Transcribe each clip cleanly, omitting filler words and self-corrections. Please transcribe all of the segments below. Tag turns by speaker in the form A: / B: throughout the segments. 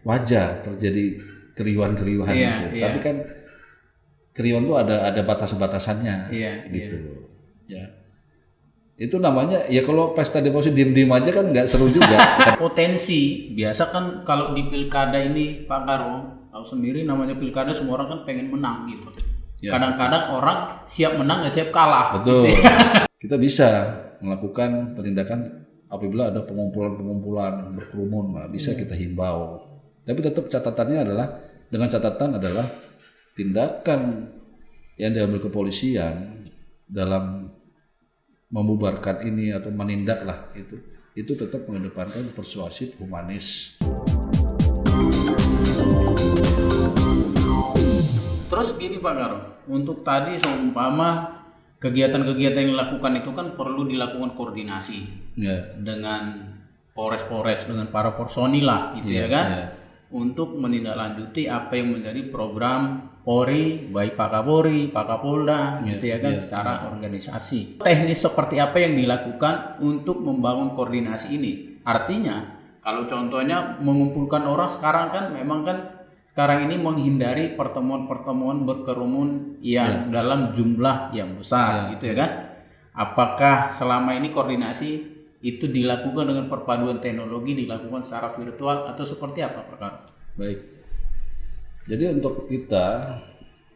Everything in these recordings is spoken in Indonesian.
A: wajar terjadi keriuhan-keriuhan itu. Tapi kan keriuhan itu ada batas-batasannya gitu loh. Ya. Itu namanya ya kalau pesta demokrasi diem-diem aja kan nggak seru juga.
B: Potensi biasa kan kalau di pilkada ini Pak Karo tahu sendiri namanya pilkada semua orang kan pengen menang gitu. Kadang-kadang orang siap menang ya siap kalah.
A: Betul.
B: Gitu.
A: Kita bisa melakukan penindakan apabila ada pengumpulan berkerumun, bisa kita himbau. Tapi tetap catatannya dengan catatan adalah tindakan yang diambil kepolisian dalam membubarkan ini atau menindak lah itu tetap mengedepankan persuasif humanis.
B: Terus gini Pak Karo, untuk tadi seumpama kegiatan-kegiatan yang dilakukan itu kan perlu dilakukan koordinasi dengan Polres-Polres, dengan para personil lah gitu ya kan, untuk menindaklanjuti apa yang menjadi program Polri, baik Pak Kapolri, Pak Kapolda gitu ya kan, secara organisasi. Teknis seperti apa yang dilakukan untuk membangun koordinasi ini? Artinya kalau contohnya mengumpulkan orang sekarang kan memang kan sekarang ini menghindari pertemuan-pertemuan berkerumun yang dalam jumlah yang besar gitu ya kan. Apakah selama ini koordinasi itu dilakukan dengan perpaduan teknologi, dilakukan secara virtual atau seperti apa Pak Karo?
A: Baik. Jadi untuk kita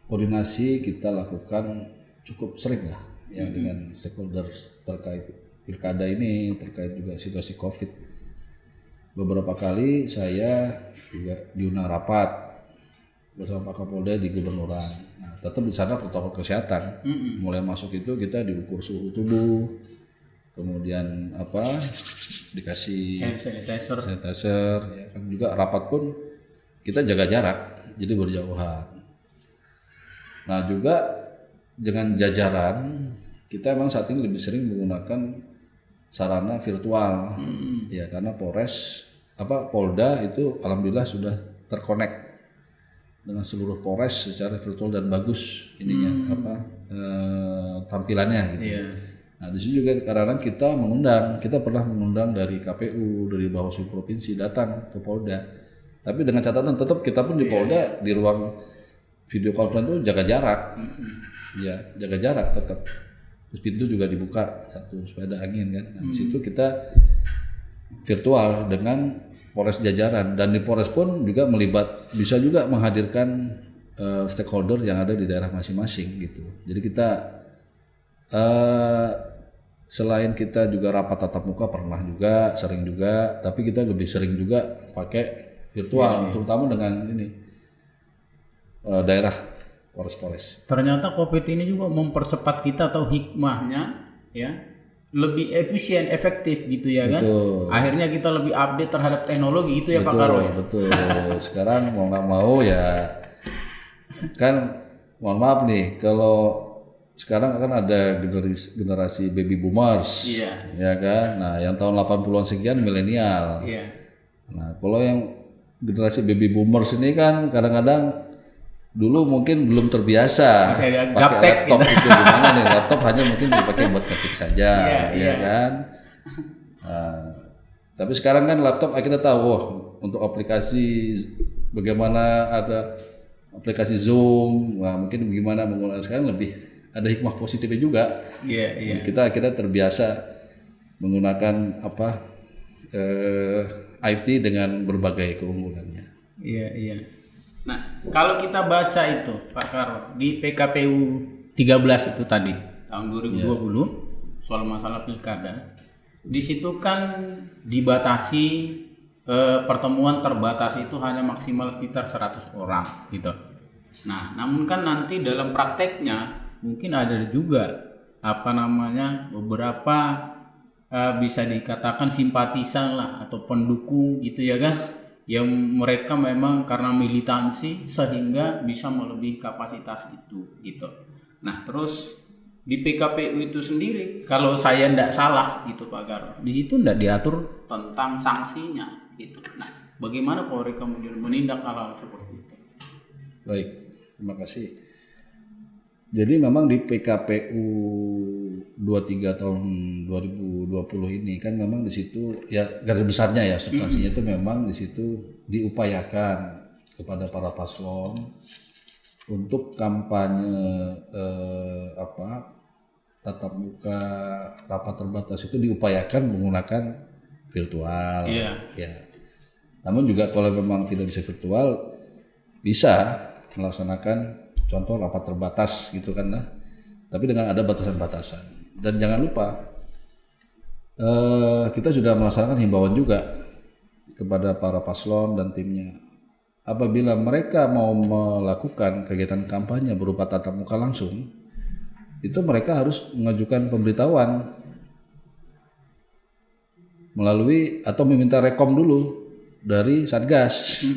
A: koordinasi kita lakukan cukup sering lah ya dengan stakeholder terkait pilkada ini, terkait juga situasi COVID. Beberapa kali saya juga diundang rapat bersama Pak Kapolda di Gubernuran. Nah, tetap di sana protokol kesehatan. Mulai masuk itu kita diukur suhu tubuh, kemudian dikasih hand sanitizer, ya kan juga rapat pun kita jaga jarak, jadi berjauhan. Nah juga dengan jajaran kita emang saat ini lebih sering menggunakan sarana virtual, ya karena Polda itu alhamdulillah sudah terkonek dengan seluruh Polres secara virtual dan bagus ininya tampilannya gitu. Nah di sini juga kadang-kadang kita pernah mengundang dari KPU, dari Bawaslu provinsi datang ke Polda. Tapi dengan catatan tetap kita pun di Polda di ruang video conference itu jaga jarak. Ya, jaga jarak tetap. Terus pintu juga dibuka satu supaya ada angin kan. Nah, di situ kita virtual dengan Polres jajaran, dan di Polres pun juga bisa juga menghadirkan stakeholder yang ada di daerah masing-masing gitu. Jadi kita selain kita juga rapat tatap muka pernah juga, sering juga, tapi kita lebih sering juga pakai virtual, terutama dengan daerah Polres.
B: Ternyata COVID ini juga mempercepat kita atau hikmahnya ya lebih efisien, efektif gitu ya kan. Akhirnya kita lebih update terhadap teknologi itu ya Pak Karo ya.
A: Betul. Sekarang mau nggak mau ya kan, mohon maaf nih kalau sekarang kan ada generasi baby boomers, ya kan. Nah yang tahun 80-an sekian milenial. Nah kalau yang generasi baby boomers ini kan kadang-kadang dulu mungkin belum terbiasa pakai laptop gitu. Gimana nih, laptop hanya mungkin dipakai buat ketik saja, ya kan. Tapi sekarang kan laptop kita tahu untuk aplikasi bagaimana, ada aplikasi Zoom, mungkin bagaimana menggunakan. Sekarang lebih ada hikmah positifnya juga. Kita terbiasa menggunakan IT dengan berbagai keunggulannya.
B: Nah, kalau kita baca itu Pak Karo di PKPU 13 itu tadi tahun 2020 soal masalah pilkada, di situ kan dibatasi pertemuan terbatas itu hanya maksimal sekitar 100 orang gitu. Nah, namun kan nanti dalam prakteknya mungkin ada juga beberapa bisa dikatakan simpatisan lah atau pendukung gitu ya kan, yang mereka memang karena militansi sehingga bisa melebihi kapasitas itu gitu. Nah terus di PKPU itu sendiri kalau saya tidak salah gitu Pak Karo, di situ tidak diatur tentang sanksinya gitu. Nah bagaimana Polri kemudian menindak hal-hal seperti itu?
A: Baik, terima kasih. Jadi memang di PKPU 23 tahun 2020 ini kan memang di situ ya garis besarnya ya substansinya itu memang di situ diupayakan kepada para paslon untuk kampanye tatap muka rapat terbatas itu diupayakan menggunakan virtual. Ya. Namun juga kalau memang tidak bisa virtual bisa melaksanakan contoh rapat terbatas gitu kan lah. Tapi dengan ada batasan-batasan. Dan jangan lupa kita sudah melaksanakan himbauan juga kepada para paslon dan timnya. Apabila mereka mau melakukan kegiatan kampanye berupa tatap muka langsung, itu mereka harus mengajukan pemberitahuan melalui atau meminta rekom dulu dari Satgas.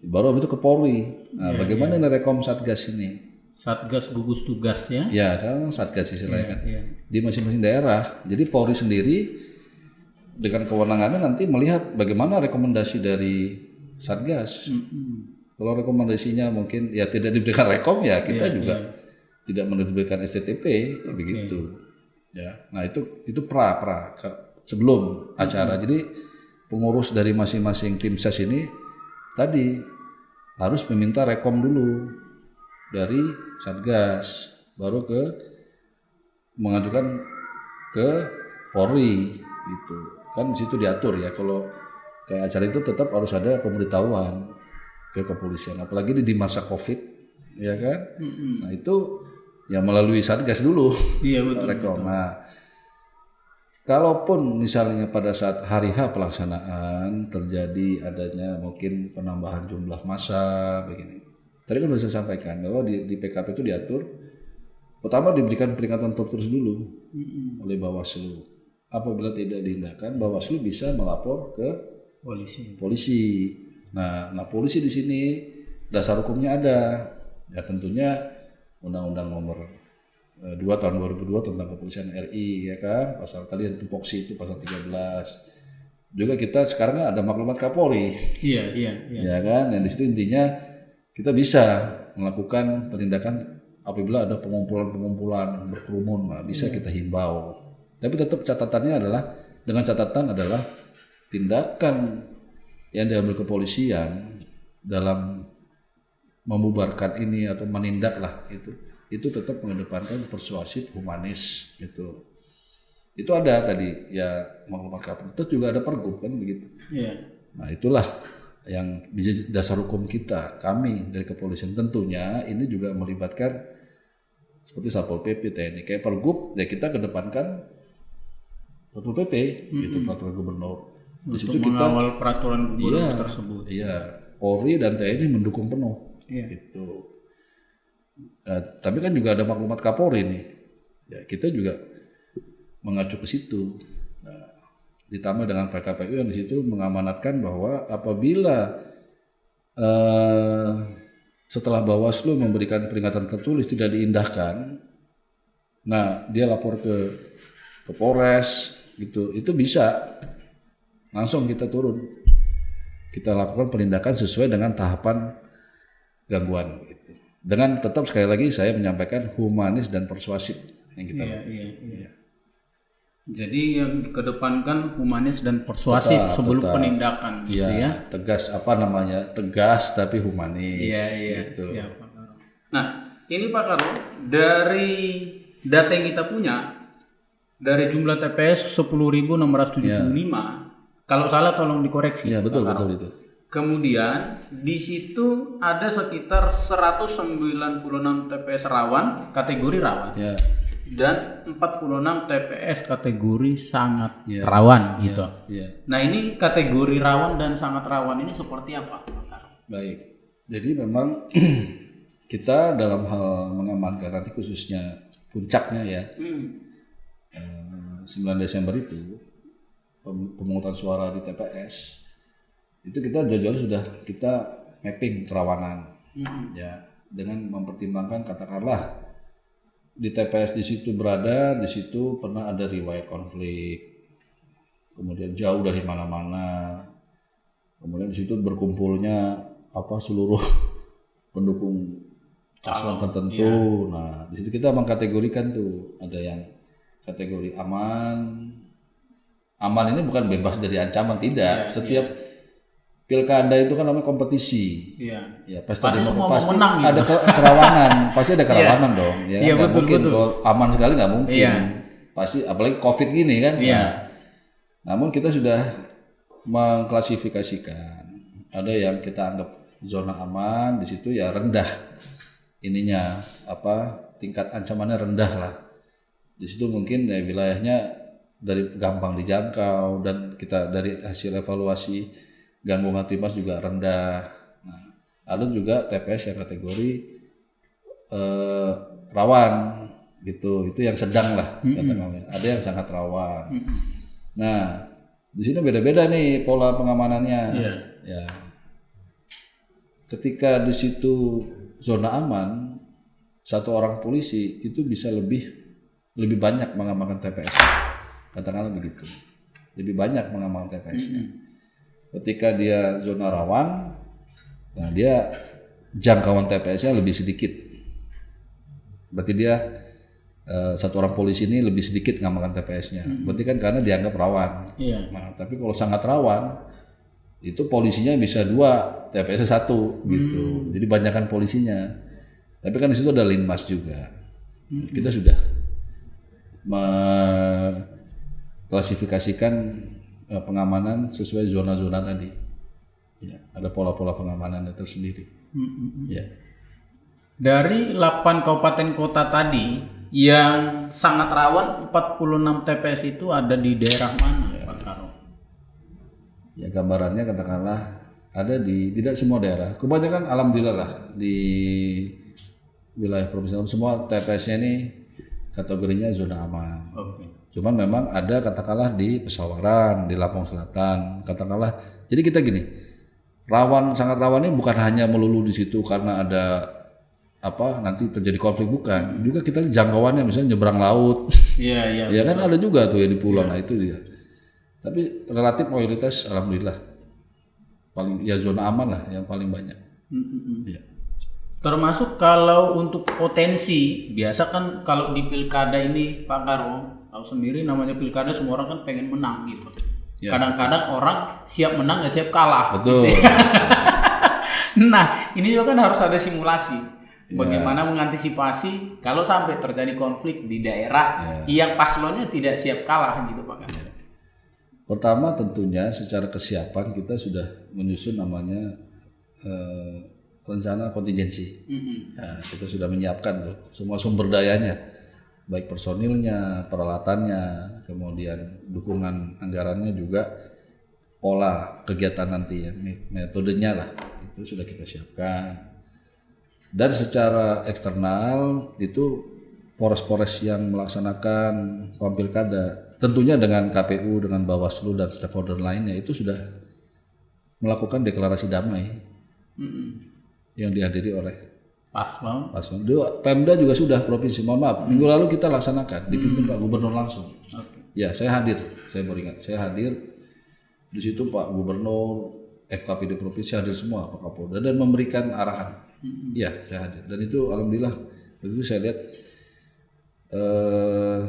A: Baru habis itu ke Polri. Nah, bagaimana ini rekom Satgas ini?
B: Satgas gugus tugas ya?
A: Ya, kan Satgas istilahnya kan. Di masing-masing daerah. Jadi Polri sendiri dengan kewenangannya nanti melihat bagaimana rekomendasi dari Satgas. Kalau rekomendasinya mungkin ya tidak diberikan rekom ya kita juga tidak menerbitkan STTP begitu. Ya. Nah, itu sebelum acara. Jadi pengurus dari masing-masing tim ses ini tadi harus meminta rekom dulu dari Satgas, baru mengajukan ke Polri gitu. Kan di situ diatur ya kalau kayak acara itu tetap harus ada pemberitahuan ke kepolisian, apalagi di masa Covid, ya kan? Nah itu ya melalui Satgas dulu.
B: Iya betul.
A: Rekom. Nah, kalaupun misalnya pada saat hari H pelaksanaan terjadi adanya mungkin penambahan jumlah massa begini. Tadi kan sudah saya sampaikan bahwa di PKP itu diatur pertama diberikan peringatan tertulis dulu oleh Bawaslu. Apabila tidak diindahkan, Bawaslu bisa melapor ke polisi. Nah, polisi di sini dasar hukumnya ada. Ya tentunya Undang-Undang Nomor 2 tahun 2002 tentang Kepolisian RI ya kan, pasal tadi yang tupoksi itu pasal 13. Juga kita sekarang ada maklumat Kapolri.
B: Iya.
A: Ya kan, dan di situ intinya kita bisa melakukan penindakan apabila ada pengumpulan berkerumun, nah, bisa kita himbau. Tapi tetap catatannya adalah tindakan yang diambil kepolisian dalam membubarkan ini atau menindak lah itu tetap mengedepankan persuasif humanis gitu. Itu ada tadi ya maklumat Kapolri. Terus juga ada pergub kan begitu.
B: Iya.
A: Nah itulah yang menjadi dasar hukum kita, kami dari kepolisian. Tentunya ini juga melibatkan seperti Satpol PP, TNI, kayak pergub ya kita kedepankan Satpol PP gitu, peraturan gubernur. Di situ kita
B: mengawal peraturan gubernur tersebut.
A: Iya, Polri dan TNI mendukung penuh gitu. Nah, tapi kan juga ada maklumat Kapolri nih. Ya, kita juga mengacu ke situ. Nah, ditambah dengan PKPU yang di situ mengamanatkan bahwa apabila setelah Bawaslu memberikan peringatan tertulis tidak diindahkan, nah dia lapor ke Polres gitu, itu bisa langsung kita turun, kita lakukan penindakan sesuai dengan tahapan gangguan gitu. Dengan tetap sekali lagi saya menyampaikan humanis dan persuasif yang kita lakukan. Iya.
B: Jadi yang dikedepankan humanis dan persuasif sebelum penindakan gitu ya.
A: Tegas tegas tapi humanis.
B: Iya,
A: gitu.
B: Siap. Nah, ini Pak Karo, dari data yang kita punya dari jumlah TPS 10.675, kalau salah tolong dikoreksi.
A: Iya, betul itu.
B: Kemudian di situ ada sekitar 196 TPS rawan, kategori rawan.
A: Ya.
B: Dan 46 TPS kategori sangat rawan gitu. Nah, ini kategori rawan dan sangat rawan ini seperti apa?
A: Baik. Jadi memang kita dalam hal mengamankan nanti khususnya puncaknya ya. 9 Desember itu pemungutan suara di TPS. Itu kita jadwalnya sudah kita mapping kerawanan. Ya, dengan mempertimbangkan katakanlah di TPS di situ berada, di situ pernah ada riwayat konflik, kemudian jauh dari mana-mana, kemudian di situ berkumpulnya seluruh pendukung paslon tertentu. Nah, di situ kita mengkategorikan tuh, ada yang kategori aman. Aman ini bukan bebas dari ancaman, tidak. Setiap pilkada itu kan namanya kompetisi. Ya, pesta demokrasi pasti gitu. Ada kerawanan, pasti ada kerawanan dong. Ya, nggak mungkin kalau aman sekali nggak mungkin. Pasti, apalagi COVID gini kan. Nah, namun kita sudah mengklasifikasikan. Ada yang kita anggap zona aman, di situ ya rendah ininya, tingkat ancamannya rendah lah. Di situ mungkin ya wilayahnya dari gampang dijangkau, dan kita dari hasil evaluasi gangguan aktivitas juga rendah. Nah, ada juga TPS yang kategori rawan gitu, itu yang sedang lah katakanlah. Ada yang sangat rawan. Nah, di sini beda-beda nih pola pengamanannya. Ya, ketika di situ zona aman, satu orang polisi itu bisa lebih banyak mengamankan TPS. Katakanlah begitu, lebih banyak mengamankan TPS-nya. Ketika dia zona rawan, nah dia jangkauan TPS-nya lebih sedikit. Berarti dia satu orang polisi ini lebih sedikit mengamankan TPS-nya. Berarti kan karena dianggap rawan. Nah, tapi kalau sangat rawan, itu polisinya bisa 2, TPS-nya 1 gitu. Jadi banyakkan polisinya. Tapi kan di situ ada linmas juga. Kita sudah mengklasifikasikan pengamanan sesuai zona-zona tadi. Ya, ada pola-pola pengamanannya tersendiri. Ya.
B: Dari 8 kabupaten kota tadi yang sangat rawan, 46 TPS itu ada di daerah mana, Pak Karo?
A: Ya, gambarannya katakanlah ada di tidak semua daerah. Kebanyakan alhamdulillah lah di wilayah provinsi semua TPS-nya ini kategorinya zona aman. Cuman memang ada katakanlah di Pesawaran, di Lampung Selatan, katakanlah. Jadi kita gini, sangat rawannya bukan hanya melulu di situ karena ada nanti terjadi konflik, bukan. Juga kita lihat jangkauannya, misalnya nyebrang laut.
B: Iya.
A: Ya kan ada juga tuh ya di pulau. Nah itu dia. Tapi relatif mayoritas alhamdulillah paling ya zona aman lah yang paling banyak. Ya.
B: Termasuk kalau untuk potensi, biasa kan kalau di pilkada ini Pak Karo, tahu sendiri namanya pilkada, semua orang kan pengen menang gitu. Kadang-kadang orang siap menang nggak siap kalah.
A: Betul.
B: Gitu. Nah, ini juga kan harus ada simulasi. Bagaimana mengantisipasi kalau sampai terjadi konflik di daerah yang paslonnya tidak siap kalah gitu Pak Karo.
A: Pertama tentunya secara kesiapan kita sudah menyusun namanya rencana kontingensi. Nah, kita sudah menyiapkan tuh semua sumber dayanya, baik personilnya, peralatannya, kemudian dukungan anggarannya, juga pola kegiatan nanti ya, metodenya lah, itu sudah kita siapkan. Dan secara eksternal itu pores-pores yang melaksanakan pilkada, tentunya dengan KPU, dengan Bawaslu dan stakeholder lainnya, itu sudah melakukan deklarasi damai yang dihadiri oleh
B: paslon.
A: Pemda juga sudah, provinsi. Mohon maaf, minggu lalu kita laksanakan, dipimpin Pak Gubernur langsung. Ya, saya hadir, saya beringat, saya hadir di situ. Pak Gubernur, FKPD provinsi hadir semua, Pak Kapolda, dan memberikan arahan. Ya, saya hadir, dan itu alhamdulillah itu saya lihat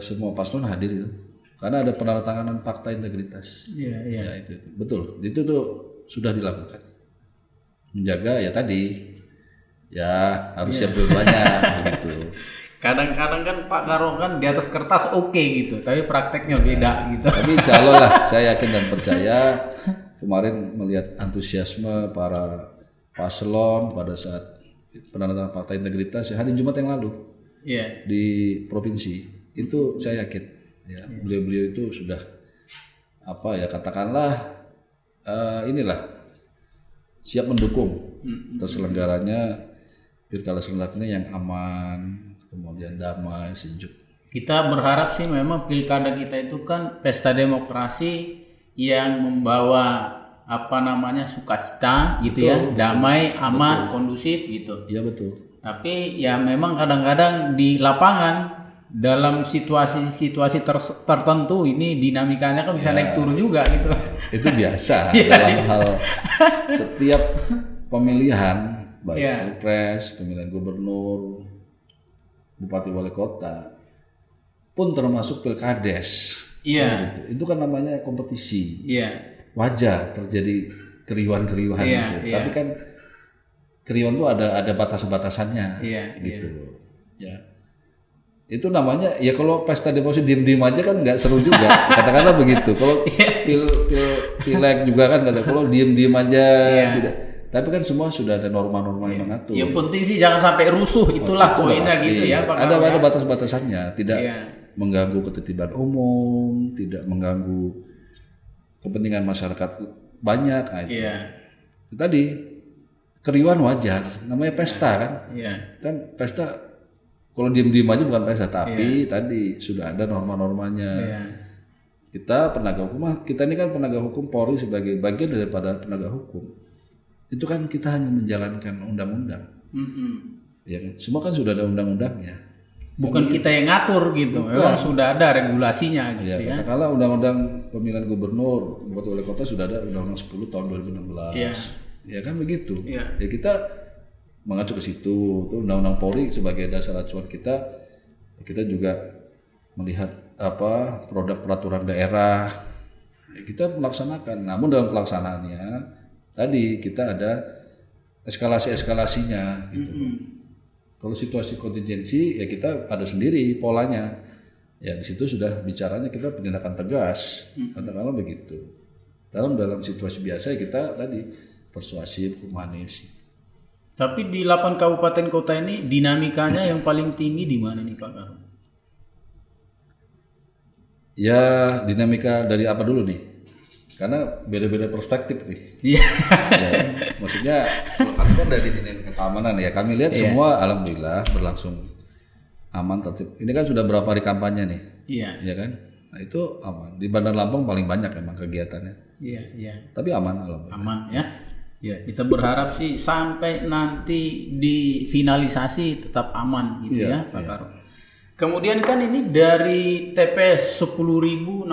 A: semua paslon hadir itu. Karena ada penandatanganan fakta integritas. Ya, itu betul. Itu tuh sudah dilakukan. Menjaga ya tadi, ya harus siap banyak begitu.
B: Kadang-kadang kan Pak Karo kan di atas kertas oke gitu, tapi prakteknya beda gitu.
A: Tapi insya Allah lah, saya yakin dan percaya. Kemarin melihat antusiasme para paslon pada saat penandatanganan fakta integritas hari Jumat yang lalu di provinsi, itu saya yakin ya beliau-beliau itu sudah katakanlah inilah siap mendukung terselenggaranya pilkada serentak ini yang aman, kemudian damai, sejuk.
B: Kita berharap sih memang pilkada kita itu kan pesta demokrasi yang membawa sukacita gitu, betul, damai, aman, kondusif gitu.
A: Iya betul.
B: Tapi ya memang kadang-kadang di lapangan dalam situasi tertentu ini dinamikanya kan bisa naik turun juga gitu.
A: Itu biasa dalam hal setiap pemilihan baik pilpres, pemilihan gubernur, bupati wali kota, pun termasuk pilkades. Gitu. Itu kan namanya kompetisi. Wajar terjadi keriuhan-keriuhan itu. Tapi kan keriuhan tuh ada batas-batasannya, gitu loh. Ya. Itu namanya ya kalau pesta demokrasi diem-diem aja kan nggak seru juga, katakanlah begitu. Kalau pileg juga kan kalau diem-diem aja tidak. Tapi kan semua sudah ada norma-norma yang mengatur.
B: Yang penting sih jangan sampai rusuh, itulah poinnya gitu ya Pak.
A: Ada batas-batasannya, tidak mengganggu ketertiban umum, tidak mengganggu kepentingan masyarakat banyak aja. Tadi keriuhan wajar, namanya pesta kan. Kan pesta kalau diem-diem aja bukan pesta, tapi tadi sudah ada norma-normanya. Kita penegak hukum, kita ini kan penegak hukum, Polri sebagai bagian daripada penegak hukum. Itu kan kita hanya menjalankan undang-undang. Ya, semua kan sudah ada undang-undangnya.
B: Bukan kita yang ngatur gitu, memang sudah ada regulasinya gitu ya.
A: Katakanlah undang-undang pemilihan gubernur, bupati wali kota sudah ada undang-undang 10 tahun 2016. Ya kan begitu. Ya kita mengacu ke situ, itu undang-undang Polri sebagai dasar acuan kita. Kita juga melihat produk peraturan daerah. Ya, kita melaksanakan. Namun dalam pelaksanaannya tadi kita ada eskalasinya gitu. Kalau situasi kontingensi ya kita ada sendiri polanya. Ya di situ sudah bicaranya kita penindakan tegas. Katakanlah begitu. Dalam situasi biasa ya kita tadi persuasif, humanis.
B: Tapi di 8 kabupaten kota ini dinamikanya yang paling tinggi di mana nih Pak Karo?
A: Ya dinamika dari apa dulu nih? Karena beda-beda perspektif nih. Ya, maksudnya kan dari dinamika keamanan ya. Kami lihat semua alhamdulillah berlangsung aman, tertib. Ini kan sudah berapa hari kampanye nih? Ya kan? Nah itu aman. Di Bandar Lampung paling banyak memang kegiatannya. Tapi aman alhamdulillah.
B: Aman ya. Ya, kita berharap sih sampai nanti di finalisasi tetap aman gitu ya Pak Karo. Kemudian kan ini dari TPS 10.675.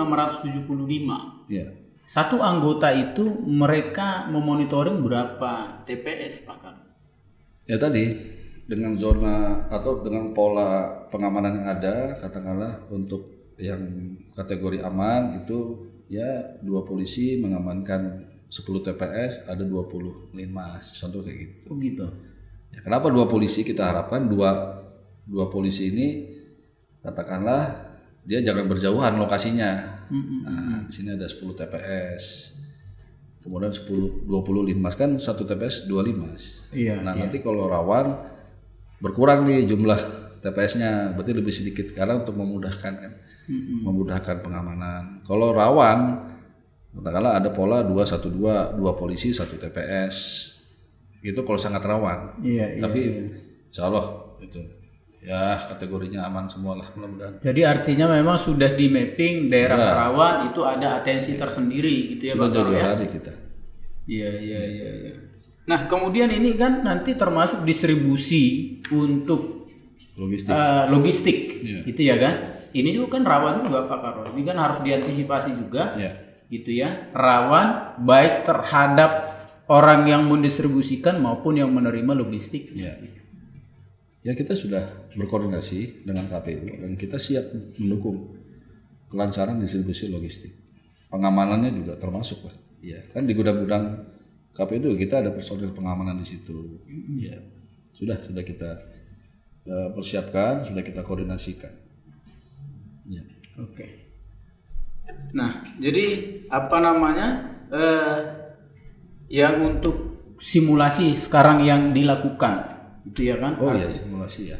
B: Satu anggota itu mereka memonitoring berapa TPS Pak Karo?
A: Ya tadi dengan zona atau dengan pola pengamanan yang ada, katakanlah untuk yang kategori aman itu ya 2 polisi mengamankan 10 TPS, ada 20 linmas, contoh kayak gitu.
B: Oh gitu.
A: Ya, kenapa 2 polisi? Kita harapkan dua polisi ini katakanlah dia jangan berjauhan lokasinya. Nah, di sini ada 10 TPS. Kemudian 20 linmas kan 1 TPS 2 linmas. Nanti kalau rawan berkurang nih jumlah TPS-nya, berarti lebih sedikit karena untuk memudahkan kan. Memudahkan pengamanan. Kalau rawan katakanlah ada pola 2-1-2, 2 polisi 1 TPS. Itu kalau sangat rawan. Tapi insya Allah itu ya kategorinya aman semua lah mudah-mudahan.
B: Jadi artinya memang sudah di mapping daerah rawan itu ada atensi tersendiri gitu ya Pak Karo ya.
A: Hari kita.
B: Iya. Nah kemudian ini kan nanti termasuk distribusi untuk logistik gitu ya kan. Ini juga kan rawan juga Pak Karo. Ini kan harus diantisipasi juga. Gitu ya, rawan baik terhadap orang yang mendistribusikan maupun yang menerima logistik.
A: Ya kita sudah berkoordinasi dengan KPU dan kita siap mendukung kelancaran distribusi logistik. Pengamanannya juga termasuk lah. Ya kan di gudang-gudang KPU itu kita ada personil pengamanan di situ. Ya sudah kita persiapkan, sudah kita koordinasikan.
B: Oke. Nah, jadi apa namanya yang untuk simulasi sekarang yang dilakukan itu ya kan?
A: Oh iya simulasi ya.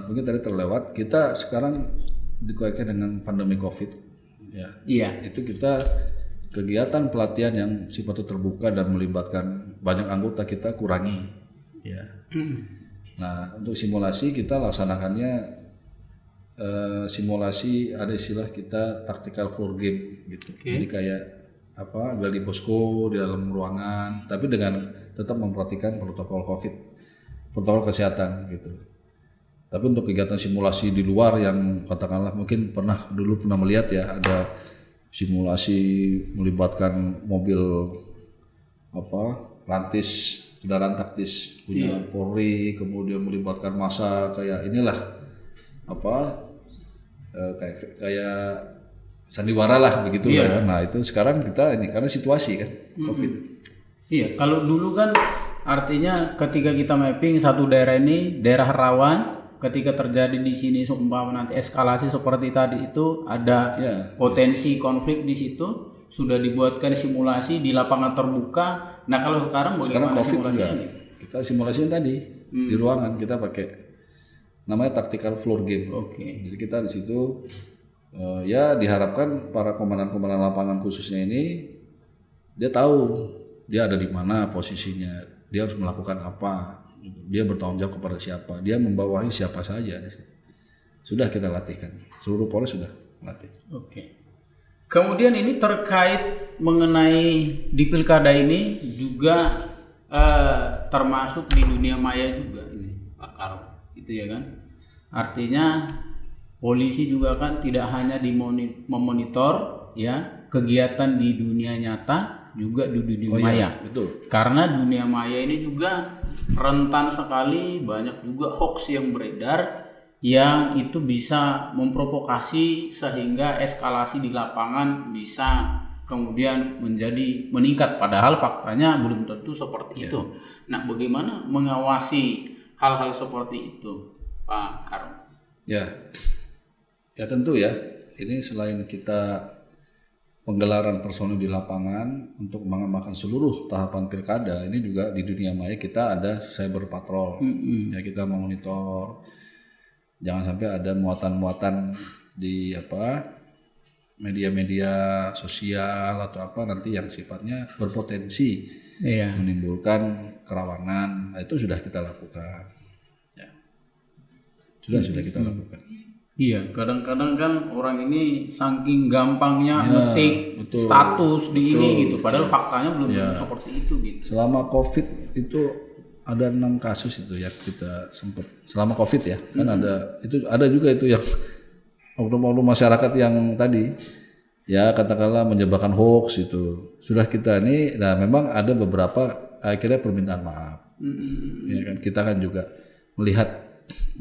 A: Mungkin tadi terlewat. Kita sekarang dikaitkan dengan pandemi COVID. Itu kita kegiatan pelatihan yang sifatnya terbuka dan melibatkan banyak anggota kita kurangi. Nah untuk simulasi kita laksanakannya. Simulasi ada istilah kita tactical floor game gitu. Jadi kayak gladi posko di dalam ruangan, tapi dengan tetap memperhatikan protokol COVID, protokol kesehatan gitu. Tapi untuk kegiatan simulasi di luar yang katakanlah mungkin pernah melihat ya ada simulasi melibatkan mobil rantis kendaraan taktis punya Polri, kemudian melibatkan massa kayak inilah apa kayak sandiwara lah begitu lah kan. Nah itu sekarang kita ini karena situasi kan COVID.
B: Iya, kalau dulu kan artinya ketika kita mapping satu daerah ini daerah rawan, ketika terjadi di sini seumpama nanti eskalasi seperti tadi itu ada potensi konflik di situ, sudah dibuatkan simulasi di lapangan terbuka. Nah kalau sekarang bagaimana simulasinya?
A: Kita simulasinya tadi di ruangan kita pakai namanya tactical floor game. Jadi kita di situ ya diharapkan para komandan-komandan lapangan khususnya ini dia tahu dia ada di mana posisinya, dia harus melakukan apa, dia bertanggung jawab kepada siapa, dia membawahi siapa saja di situ. Sudah kita latihkan, seluruh Polres sudah latih.
B: Kemudian ini terkait mengenai di pilkada ini juga termasuk di dunia maya juga ini Pak Karo, itu ya kan? Artinya polisi juga kan tidak hanya memonitor ya kegiatan di dunia nyata, juga di dunia maya.
A: Betul.
B: Karena dunia maya ini juga rentan sekali, banyak juga hoax yang beredar yang itu bisa memprovokasi sehingga eskalasi di lapangan bisa kemudian menjadi meningkat, padahal faktanya belum tentu seperti itu. Nah, bagaimana mengawasi hal-hal seperti itu, Pak Karo?
A: Ya tentu ya. Ini selain kita penggelaran personil di lapangan untuk mengamankan seluruh tahapan pilkada, ini juga di dunia maya kita ada cyber patrol. Ya kita memonitor jangan sampai ada muatan-muatan di media-media sosial atau apa nanti yang sifatnya berpotensi menimbulkan kerawanan. Nah, itu sudah kita lakukan. Ya. Sudah kita lakukan.
B: Iya, kadang-kadang kan orang ini saking gampangnya ngetik status di ini gitu, padahal faktanya belum seperti itu gitu.
A: Selama COVID itu ada 6 kasus itu ya kita sempat selama COVID ya kan ada juga itu yang oknum-oknum masyarakat yang tadi ya katakanlah menyebarkan hoax itu sudah kita ini. Nah memang ada beberapa akhirnya permintaan maaf. Ya kan kita kan juga melihat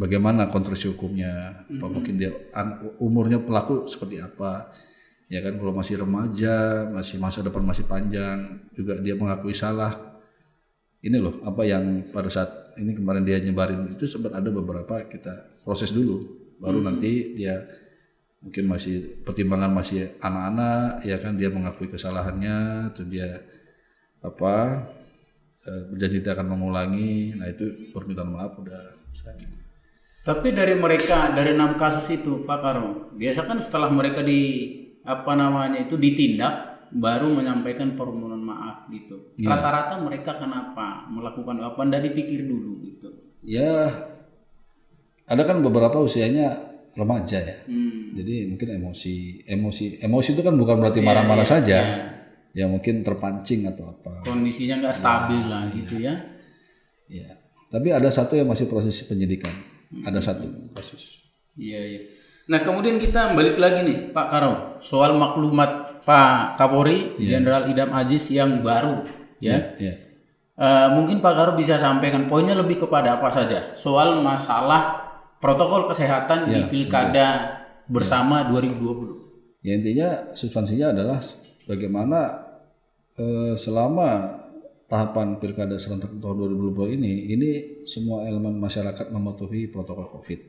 A: bagaimana konstruksi hukumnya, apa mungkin dia umurnya pelaku seperti apa, ya kan kalau masih remaja, masih masa depan masih panjang, juga dia mengakui salah. Ini loh apa yang pada saat ini kemarin dia nyebarin itu sempat ada beberapa kita proses dulu, baru nanti dia mungkin masih pertimbangan masih anak-anak, ya kan dia mengakui kesalahannya, terus dia berjanji tidak akan mengulangi. Nah itu permintaan maaf udah saya.
B: Tapi dari mereka dari 6 kasus itu Pak Karo, biasa kan setelah mereka ditindak baru menyampaikan permohonan maaf gitu. Rata-rata mereka kenapa melakukan apa? Nggak dipikir dulu gitu.
A: Ya ada kan beberapa usianya remaja ya. Jadi mungkin emosi itu kan bukan berarti marah-marah saja. Ya mungkin terpancing atau apa.
B: Kondisinya nggak stabil lah gitu ya.
A: Iya. Tapi ada satu yang masih proses penyidikan. Ada satu kasus.
B: Iya. Nah kemudian kita balik lagi nih Pak Karo soal maklumat Pak Kapolri Jenderal Idam Aziz yang baru ya. Mungkin Pak Karo bisa sampaikan poinnya lebih kepada apa saja soal masalah protokol kesehatan di pilkada bersama 2020.
A: Ya intinya substansinya adalah bagaimana selama tahapan pilkada serentak tahun 2020 ini semua elemen masyarakat mematuhi protokol COVID.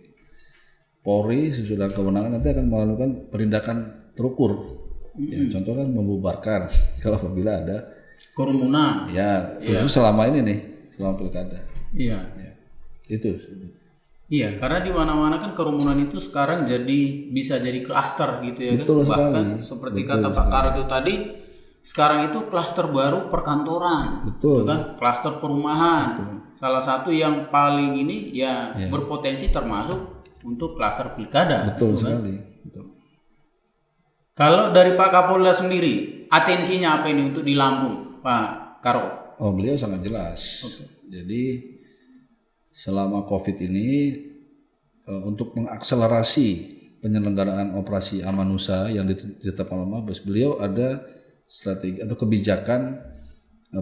A: Polri sesudah kewenangan nanti akan melakukan penindakan terukur. Ya, contoh kan membubarkan kalau apabila ada
B: kerumunan.
A: Ya, khusus selama ini nih, selama pilkada.
B: Iya.
A: Ya, itu.
B: Iya, karena di mana-mana kan kerumunan itu sekarang bisa jadi klaster gitu ya.
A: Betul
B: kan? Bahkan
A: sekali.
B: seperti kata Pak Karo itu tadi, sekarang itu klaster baru perkantoran,
A: betul
B: kan? Klaster perumahan. Betul. Salah satu yang paling ini berpotensi termasuk untuk klaster pilkada.
A: Betul sekali. Kan? Betul.
B: Kalau dari Pak Kapolda sendiri, atensinya apa ini untuk di Lampung, Pak Karo?
A: Oh, beliau sangat jelas. Jadi selama COVID ini untuk mengakselerasi penyelenggaraan operasi Amanusa yang ditetapkan oleh Mabes, beliau ada strategi atau kebijakan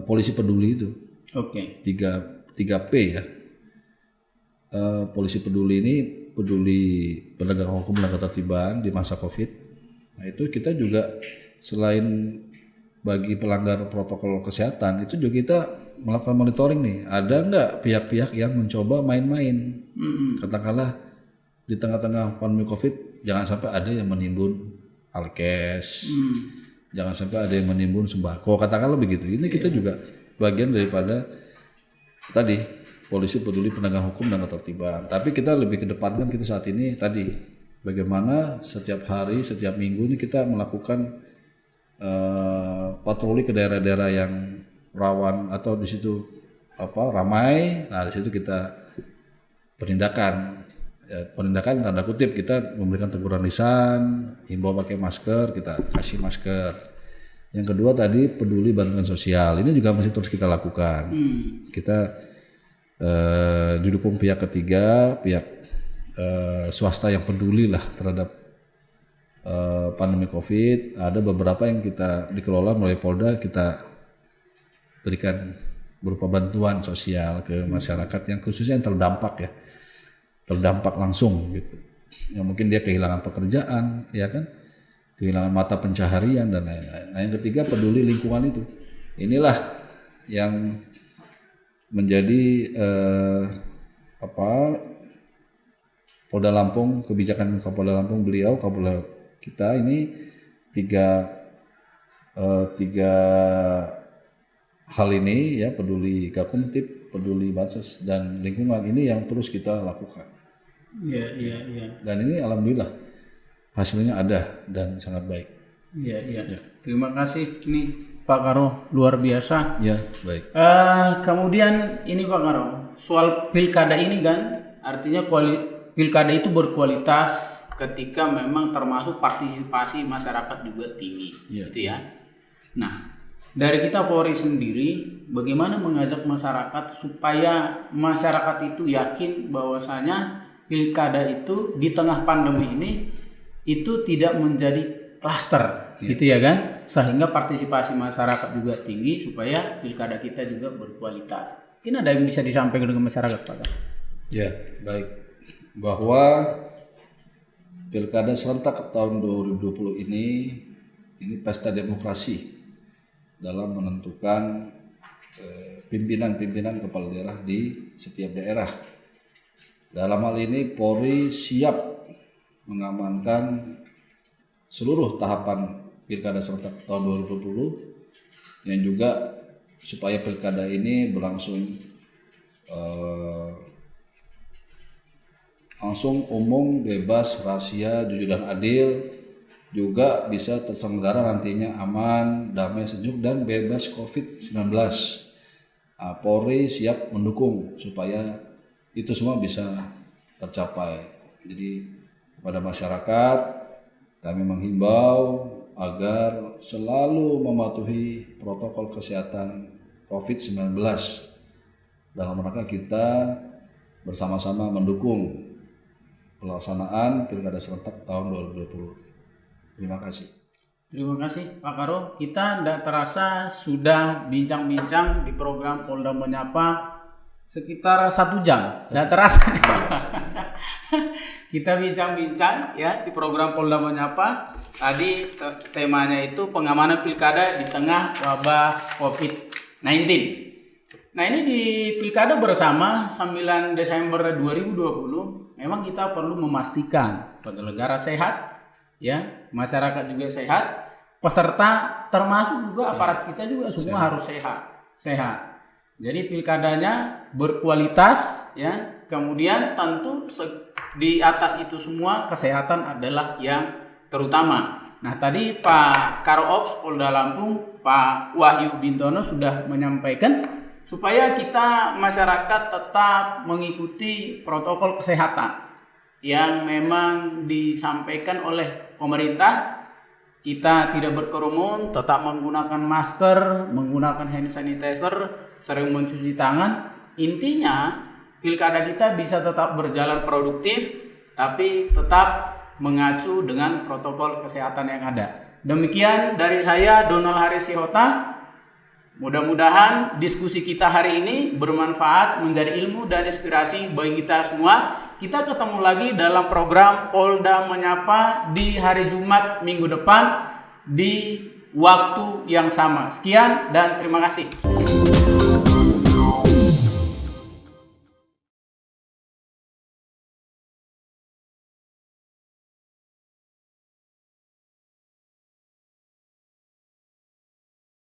A: polisi peduli itu.
B: Oke.
A: 3P ya. Polisi peduli ini peduli penegakan hukum dan ketertiban di masa COVID. Nah itu kita juga selain bagi pelanggar protokol kesehatan itu juga kita melakukan monitoring nih. Ada nggak pihak-pihak yang mencoba main-main? Katakanlah di tengah-tengah pandemi COVID jangan sampai ada yang menimbun alkes, jangan sampai ada yang menimbun sembako. Katakanlah begitu. Ini kita juga bagian daripada tadi polisi peduli penegakan hukum dan ketertiban. Tapi kita lebih kedepankan kita saat ini tadi bagaimana setiap hari, setiap minggu ini kita melakukan patroli ke daerah-daerah yang rawan atau di situ ramai. Nah di situ kita penindakan. Penindakan tanda kutip kita memberikan teguran lisan, himbau pakai masker, kita kasih masker. Yang kedua tadi peduli bantuan sosial. Ini juga masih terus kita lakukan. Kita didukung pihak ketiga, pihak swasta yang peduli lah terhadap pandemi COVID. Ada beberapa yang kita dikelola melalui Polda, kita berikan berupa bantuan sosial ke masyarakat yang khususnya yang terdampak langsung gitu. Yang mungkin dia kehilangan pekerjaan, ya kan, kehilangan mata pencaharian dan lain-lain. Nah yang ketiga peduli lingkungan itu. Inilah yang menjadi Polda Lampung, kebijakan Kapolda Lampung Kapolda kita ini tiga hal ini ya, peduli Gakumtip, peduli bansos dan lingkungan ini yang terus kita lakukan.
B: Iya.
A: Dan ini alhamdulillah hasilnya ada dan sangat baik.
B: Iya. Terima kasih nih Pak Karo, luar biasa.
A: Ya, baik.
B: Kemudian ini Pak Karo, soal pilkada ini kan artinya pilkada itu berkualitas ketika memang termasuk partisipasi masyarakat juga tinggi, gitu ya. Nah, dari kita Polri sendiri, bagaimana mengajak masyarakat supaya masyarakat itu yakin bahwasanya pilkada itu di tengah pandemi ini itu tidak menjadi klaster, gitu ya kan? Sehingga partisipasi masyarakat juga tinggi supaya pilkada kita juga berkualitas. Mungkin ada yang bisa disampaikan dengan masyarakat, Pak?
A: Ya, baik. Bahwa Pilkada serentak tahun 2020 ini pesta demokrasi dalam menentukan pimpinan kepala daerah di setiap daerah. Dalam hal ini Polri siap mengamankan seluruh tahapan Pilkada serentak tahun 2020 yang juga supaya pilkada ini berlangsung langsung umum, bebas, rahasia, jujur dan adil, juga bisa terselenggara nantinya aman, damai, sejuk dan bebas COVID-19. Polri siap mendukung supaya itu semua bisa tercapai. Jadi kepada masyarakat kami menghimbau agar selalu mematuhi protokol kesehatan COVID-19 dalam rangka kita bersama-sama mendukung pelaksanaan Pilkada serentak tahun 2020. Terima kasih.
B: Terima kasih Pak Karo. Kita tidak terasa sudah bincang-bincang di program Polda Menyapa sekitar 1 jam. Tidak terasa. Kita bincang-bincang ya di program Polda Menyapa. Tadi temanya itu pengamanan pilkada di tengah wabah COVID-19. Nah ini di Pilkada Bersama 9 Desember 2020 memang kita perlu memastikan penyelenggara sehat, ya, masyarakat juga sehat, peserta termasuk juga aparat kita juga semua harus sehat. Jadi pilkadanya berkualitas, ya. Kemudian tentu di atas itu semua kesehatan adalah yang terutama. Nah tadi Pak Karops Polda Lampung Pak Wahyu Bintono sudah menyampaikan supaya kita masyarakat tetap mengikuti protokol kesehatan yang memang disampaikan oleh pemerintah. Kita tidak berkerumun, tetap menggunakan masker, menggunakan hand sanitizer, sering mencuci tangan. Intinya pilkada kita bisa tetap berjalan produktif, tapi tetap mengacu dengan protokol kesehatan yang ada. Demikian dari saya Donald Haris Sihota Mudah-mudahan diskusi kita hari ini bermanfaat, menjadi ilmu dan inspirasi bagi kita semua. Kita ketemu lagi dalam program Polda Menyapa di hari Jumat minggu depan di waktu yang sama. Sekian dan terima kasih.